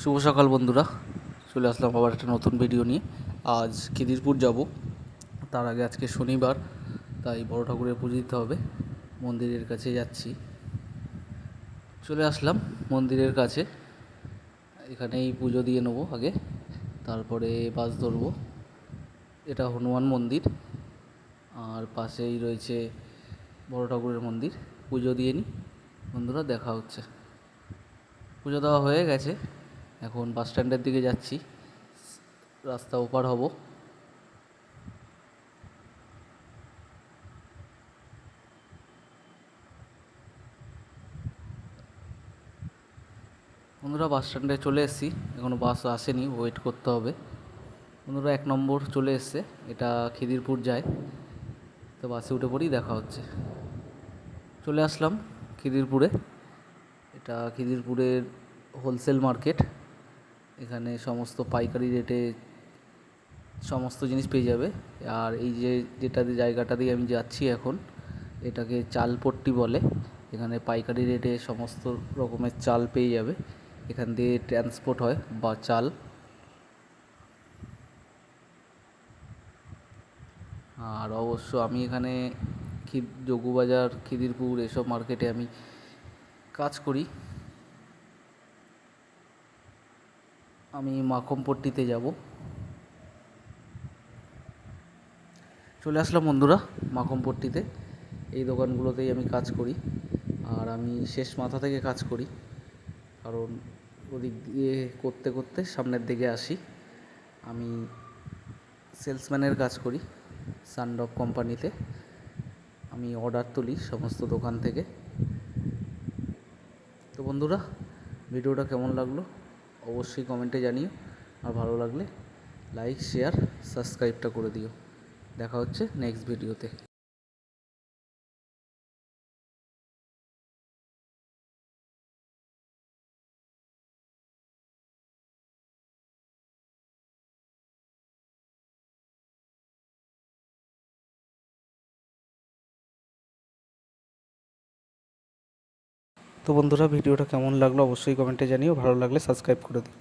শুভ সকাল বন্ধুরা, চলে আসলাম আবার একটা নতুন ভিডিও নিয়ে। আজ খিদিরপুর যাব। তার আগে আজকে শনিবার, তাই বড় ঠাকুরের পুজো দিতে হবে। মন্দিরের কাছে যাচ্ছি। চলে আসলাম মন্দিরের কাছে, এখানেই পুজো দিয়ে নেবো আগে, তারপরে বাস ধরবো। এটা হনুমান মন্দির, আর পাশেই রয়েছে বড় ঠাকুরের মন্দির। পুজো দিয়ে নিই বন্ধুরা, দেখা হচ্ছে। পুজো দেওয়া হয়ে গেছে, এখন বাস স্ট্যান্ডের দিকে যাচ্ছি, রাস্তা ওপার হব। বন্ধুরা বাস স্ট্যান্ডে চলে এসেছি, এখনও বাস আসেনি, ওয়েট করতে হবে। বন্ধুরা 1 নম্বর চলে এসছে, এটা খিদিরপুর যায়। তো বাসে উঠে পড়েই দেখা হচ্ছে। চলে আসলাম খিদিরপুরে। এটা খিদিরপুরের হোলসেল মার্কেট। এখানে সমস্ত পাইকারি রেটে সমস্ত জিনিস পেয়ে যাবে। আর এই জায়গাটা দিয়ে আমি যাচ্ছি এখন, এটাকে চালপট্টি বলে। এখানে পাইকারি রেটে সমস্ত রকমের চাল পেয়ে যাবে। এখান দিয়ে ট্রান্সপোর্ট হয় বা চাল। আর অবশ্য আমি এখানে যোগুবাজার, খিদিরপুর এসব মার্কেটে আমি কাজ করি। আমি মাখমপট্টিতে যাব। চলে আসলাম বন্ধুরা মাখমপট্টিতে। এই দোকানগুলোতেই আমি কাজ করি, আর আমি শেষ মাথা থেকে কাজ করি, কারণ ওদিক দিয়ে করতে করতে সামনের দিকে আসি। আমি সেলসম্যানের কাজ করি সানড্রপ কোম্পানিতে। আমি অর্ডার তুলি সমস্ত দোকান থেকে। তো বন্ধুরা, ভিডিওটা কেমন লাগলো অবশ্যই কমেন্টে জানিও, আর ভালো লাগলে লাইক, শেয়ার, সাবস্ক্রাইবটা করে দিও। দেখা হচ্ছে নেক্সট ভিডিওতে। তো বন্ধুরা, ভিডিওটা কেমন লাগলো অবশ্যই কমেন্টে জানিও, ভালো লাগলে সাবস্ক্রাইব করে দিও।